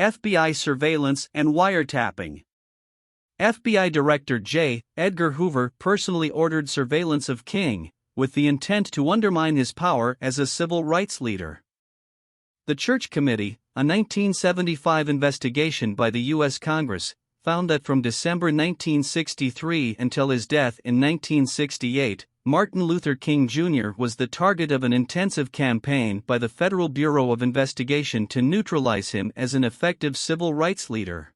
FBI surveillance and wiretapping. FBI Director J. Edgar Hoover personally ordered surveillance of King, with the intent to undermine his power as a civil rights leader. The Church Committee, a 1975 investigation by the U.S. Congress, found that from December 1963 until his death in 1968, Martin Luther King Jr. was the target of an intensive campaign by the Federal Bureau of Investigation to neutralize him as an effective civil rights leader.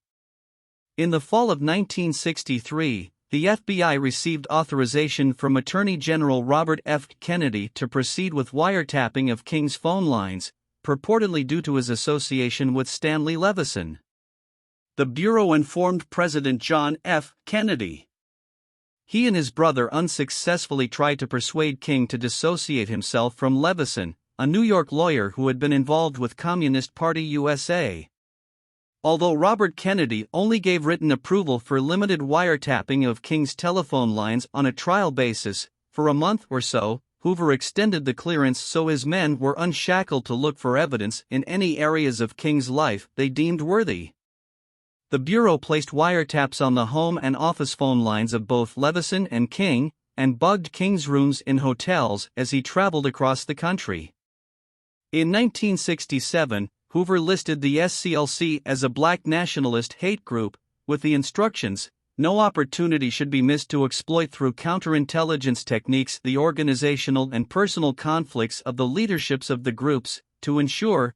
In the fall of 1963, the FBI received authorization from Attorney General Robert F. Kennedy to proceed with wiretapping of King's phone lines, purportedly due to his association with Stanley Levison. The Bureau informed President John F. Kennedy. He and his brother unsuccessfully tried to persuade King to dissociate himself from Levison, a New York lawyer who had been involved with Communist Party USA. Although Robert Kennedy only gave written approval for limited wiretapping of King's telephone lines on a trial basis, for a month or so, Hoover extended the clearance so his men were unshackled to look for evidence in any areas of King's life they deemed worthy. The Bureau placed wiretaps on the home and office phone lines of both Levison and King, and bugged King's rooms in hotels as he traveled across the country. In 1967, Hoover listed the SCLC as a black nationalist hate group, with the instructions, no opportunity should be missed to exploit through counterintelligence techniques the organizational and personal conflicts of the leaderships of the groups, to ensure,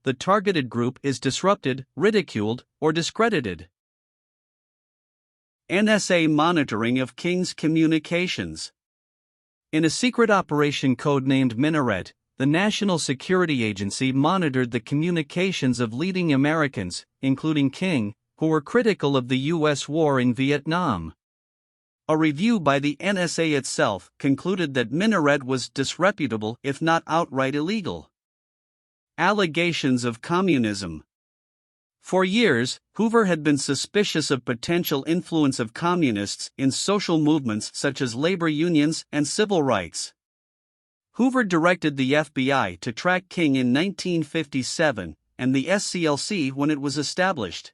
the targeted group is disrupted, ridiculed, or discredited. NSA monitoring of King's communications. In a secret operation codenamed Minaret, the National Security Agency monitored the communications of leading Americans, including King, who were critical of the U.S. war in Vietnam. A review by the NSA itself concluded that Minaret was disreputable if not outright illegal. Allegations of communism. For years, Hoover had been suspicious of potential influence of communists in social movements such as labor unions and civil rights. Hoover directed the FBI to track King in 1957, and the SCLC when it was established.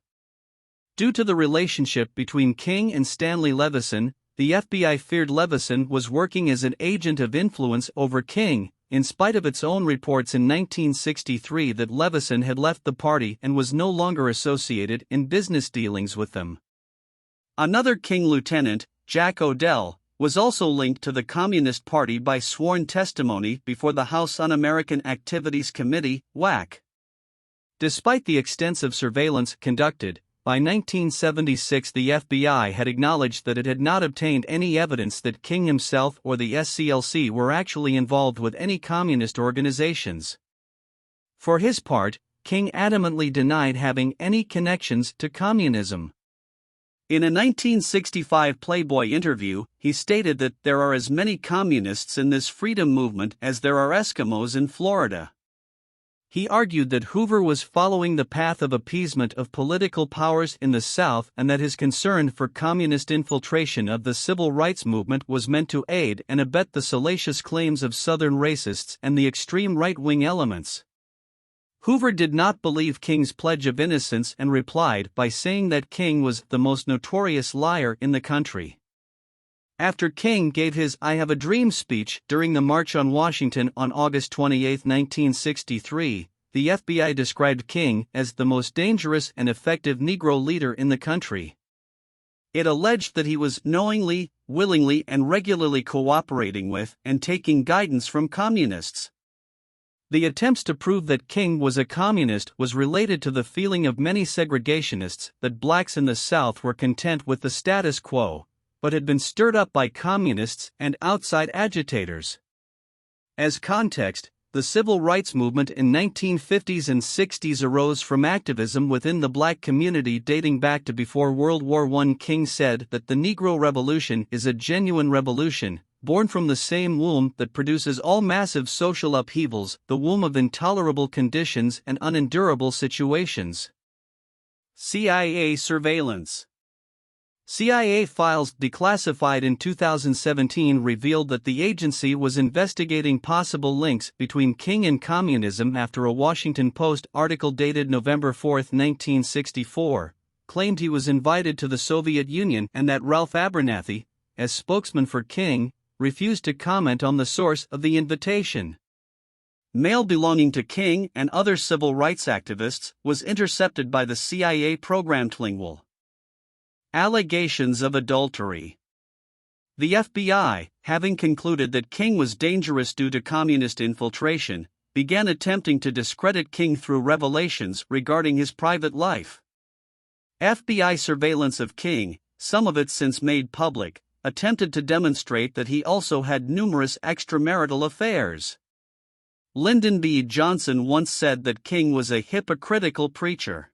Due to the relationship between King and Stanley Levison, the FBI feared Levison was working as an agent of influence over King, in spite of its own reports in 1963 that Levison had left the party and was no longer associated in business dealings with them. Another King lieutenant, Jack Odell, was also linked to the Communist Party by sworn testimony before the House Un-American Activities Committee, WAC. Despite the extensive surveillance conducted, by 1976 the FBI had acknowledged that it had not obtained any evidence that King himself or the SCLC were actually involved with any communist organizations. For his part, King adamantly denied having any connections to communism. In a 1965 Playboy interview, he stated that there are as many communists in this freedom movement as there are Eskimos in Florida. He argued that Hoover was following the path of appeasement of political powers in the South and that his concern for communist infiltration of the civil rights movement was meant to aid and abet the salacious claims of Southern racists and the extreme right-wing elements. Hoover did not believe King's pledge of innocence and replied by saying that King was the most notorious liar in the country. After King gave his "I Have a Dream" speech during the March on Washington on August 28, 1963, the FBI described King as the most dangerous and effective Negro leader in the country. It alleged that he was knowingly, willingly, and regularly cooperating with and taking guidance from communists. The attempts to prove that King was a communist was related to the feeling of many segregationists that blacks in the South were content with the status quo, but had been stirred up by communists and outside agitators. As context, the civil rights movement in 1950s and 60s arose from activism within the black community dating back to before World War I. King said that the Negro Revolution is a genuine revolution, born from the same womb that produces all massive social upheavals, the womb of intolerable conditions and unendurable situations. CIA surveillance. CIA files declassified in 2017 revealed that the agency was investigating possible links between King and communism after a Washington Post article dated November 4, 1964, claimed he was invited to the Soviet Union and that Ralph Abernathy, as spokesman for King, refused to comment on the source of the invitation. Mail belonging to King and other civil rights activists was intercepted by the CIA program Tlingwell. Allegations of adultery. The FBI, having concluded that King was dangerous due to communist infiltration, began attempting to discredit King through revelations regarding his private life. FBI surveillance of King, some of it since made public, attempted to demonstrate that he also had numerous extramarital affairs. Lyndon B. Johnson once said that King was a hypocritical preacher.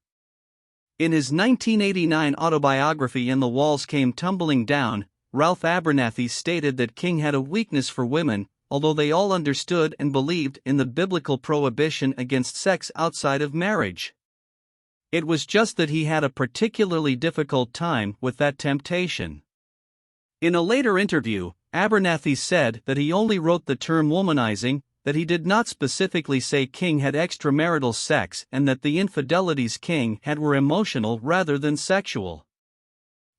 In his 1989 autobiography And the Walls Came Tumbling Down, Ralph Abernathy stated that King had a weakness for women, although they all understood and believed in the biblical prohibition against sex outside of marriage. It was just that he had a particularly difficult time with that temptation. In a later interview, Abernathy said that he only wrote the term womanizing, that he did not specifically say King had extramarital sex, and that the infidelities King had were emotional rather than sexual.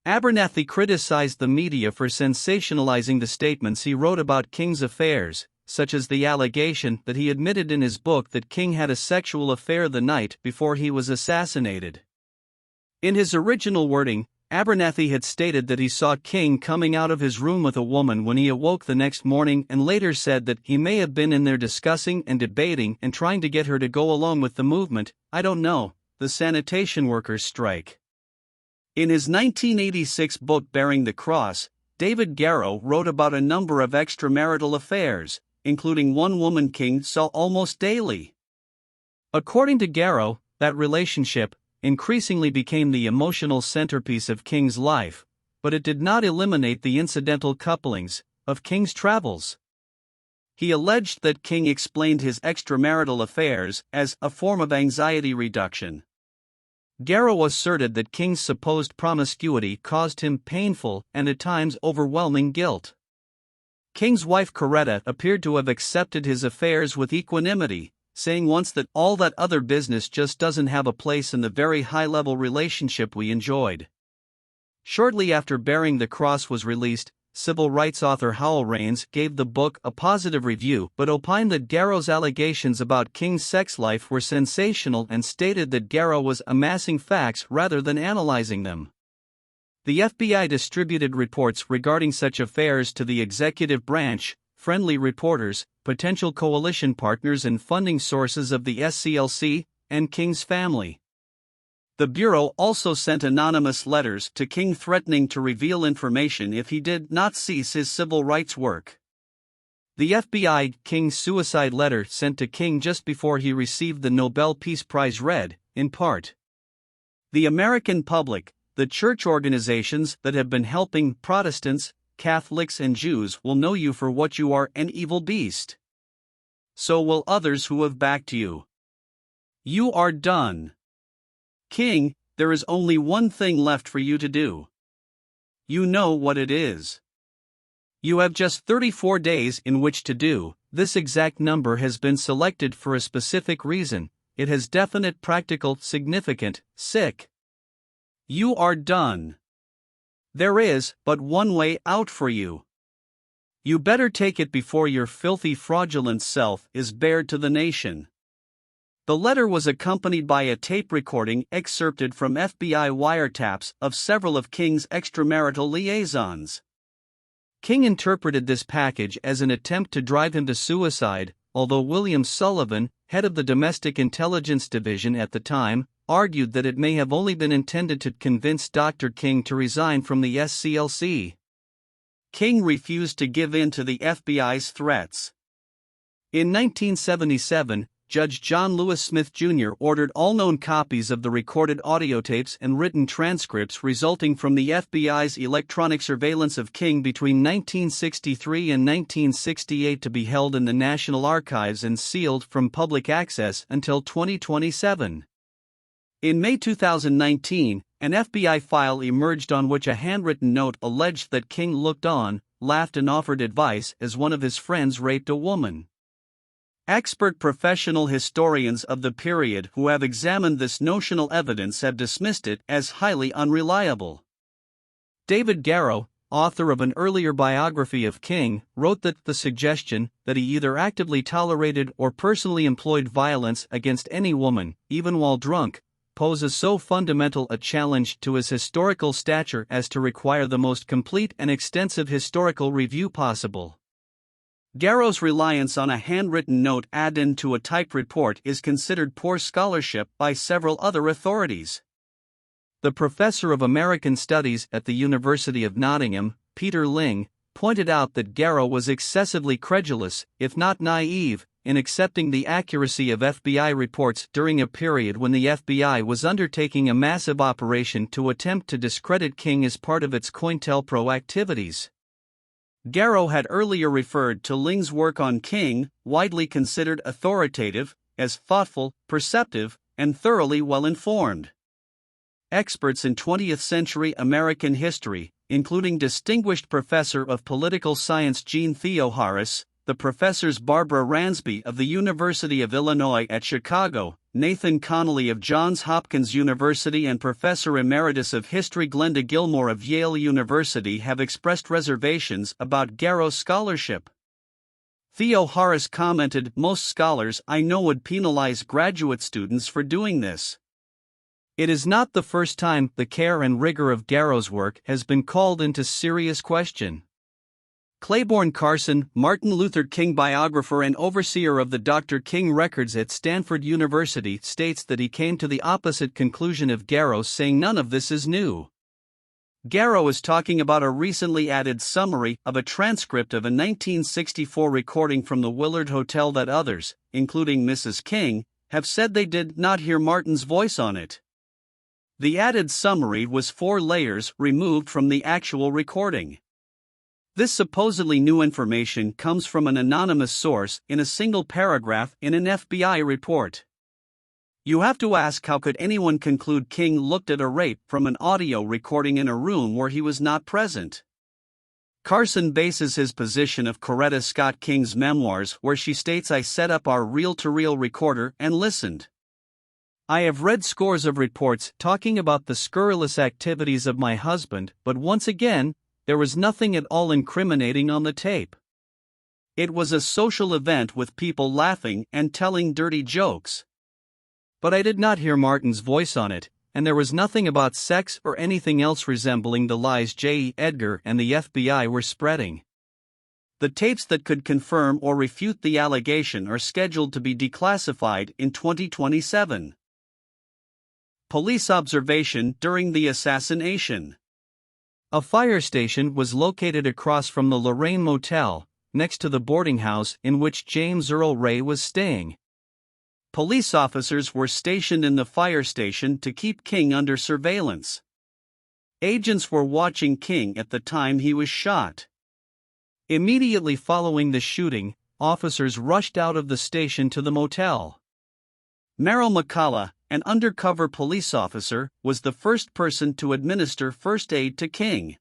Abernathy criticized the media for sensationalizing the statements he wrote about King's affairs, such as the allegation that he admitted in his book that King had a sexual affair the night before he was assassinated. In his original wording, Abernathy had stated that he saw King coming out of his room with a woman when he awoke the next morning, and later said that he may have been in there discussing and debating and trying to get her to go along with the movement, I don't know, the sanitation workers' strike. In his 1986 book Bearing the Cross, David Garrow wrote about a number of extramarital affairs, including one woman King saw almost daily. According to Garrow, that relationship increasingly became the emotional centerpiece of King's life, but it did not eliminate the incidental couplings of King's travels. He alleged that King explained his extramarital affairs as a form of anxiety reduction. Garrow asserted that King's supposed promiscuity caused him painful and at times overwhelming guilt. King's wife Coretta appeared to have accepted his affairs with equanimity, saying once that all that other business just doesn't have a place in the very high-level relationship we enjoyed. Shortly after Bearing the Cross was released, civil rights author Howell Raines gave the book a positive review but opined that Garrow's allegations about King's sex life were sensational and stated that Garrow was amassing facts rather than analyzing them. The FBI distributed reports regarding such affairs to the executive branch, friendly reporters, potential coalition partners and funding sources of the SCLC, and King's family. The Bureau also sent anonymous letters to King threatening to reveal information if he did not cease his civil rights work. The FBI King's suicide letter sent to King just before he received the Nobel Peace Prize read, in part, "The American public, the church organizations that have been helping Protestants, Catholics and Jews will know you for what you are, an evil beast. So will others who have backed you. You are done. King, there is only one thing left for you to do. You know what it is. You have just 34 days in which to do. This exact number has been selected for a specific reason. It has definite practical, significant, sick. You are done. There is but one way out for you. You better take it before your filthy, fraudulent self is bared to the nation." The letter was accompanied by a tape recording excerpted from FBI wiretaps of several of King's extramarital liaisons. King interpreted this package as an attempt to drive him to suicide, although William Sullivan, head of the Domestic Intelligence Division at the time, argued that it may have only been intended to convince Dr. King to resign from the SCLC. King refused to give in to the FBI's threats. In 1977, Judge John Lewis Smith Jr. ordered all known copies of the recorded audiotapes and written transcripts resulting from the FBI's electronic surveillance of King between 1963 and 1968 to be held in the National Archives and sealed from public access until 2027. In May 2019, an FBI file emerged on which a handwritten note alleged that King looked on, laughed and offered advice as one of his friends raped a woman. Expert professional historians of the period who have examined this notional evidence have dismissed it as highly unreliable. David Garrow, author of an earlier biography of King, wrote that the suggestion that he either actively tolerated or personally employed violence against any woman, even while drunk, poses so fundamental a challenge to his historical stature as to require the most complete and extensive historical review possible. Garrow's reliance on a handwritten note added to a typed report is considered poor scholarship by several other authorities. The professor of American Studies at the University of Nottingham, Peter Ling, pointed out that Garrow was excessively credulous, if not naive, in accepting the accuracy of FBI reports during a period when the FBI was undertaking a massive operation to attempt to discredit King as part of its COINTELPRO activities. Garrow had earlier referred to Ling's work on King, widely considered authoritative, as thoughtful, perceptive, and thoroughly well-informed. Experts in 20th-century American history, including distinguished professor of political science Jean Theoharis, the professors Barbara Ransby of the University of Illinois at Chicago, Nathan Connolly of Johns Hopkins University and Professor Emeritus of History Glenda Gilmore of Yale University have expressed reservations about Garrow's scholarship. Theoharis commented, "Most scholars I know would penalize graduate students for doing this." It is not the first time the care and rigor of Garrow's work has been called into serious question. Claiborne Carson, Martin Luther King biographer and overseer of the Dr. King records at Stanford University, states that he came to the opposite conclusion of Garrow, saying none of this is new. Garrow is talking about a recently added summary of a transcript of a 1964 recording from the Willard Hotel that others, including Mrs. King, have said they did not hear Martin's voice on it. The added summary was 4 layers removed from the actual recording. This supposedly new information comes from an anonymous source in a single paragraph in an FBI report. You have to ask, how could anyone conclude King looked at a rape from an audio recording in a room where he was not present? Carson bases his position of Coretta Scott King's memoirs, where she states, "I set up our reel-to-reel recorder and listened. I have read scores of reports talking about the scurrilous activities of my husband, but once again, there was nothing at all incriminating on the tape. It was a social event with people laughing and telling dirty jokes. But I did not hear Martin's voice on it, and there was nothing about sex or anything else resembling the lies J. Edgar and the FBI were spreading." The tapes that could confirm or refute the allegation are scheduled to be declassified in 2027. Police observation during the assassination. A fire station was located across from the Lorraine Motel, next to the boarding house in which James Earl Ray was staying. Police officers were stationed in the fire station to keep King under surveillance. Agents were watching King at the time he was shot. Immediately following the shooting, officers rushed out of the station to the motel. Merrill McCullough, an undercover police officer, was the first person to administer first aid to King.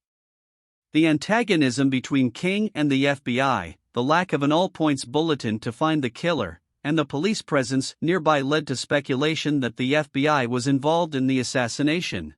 The antagonism between King and the FBI, the lack of an all-points bulletin to find the killer, and the police presence nearby led to speculation that the FBI was involved in the assassination.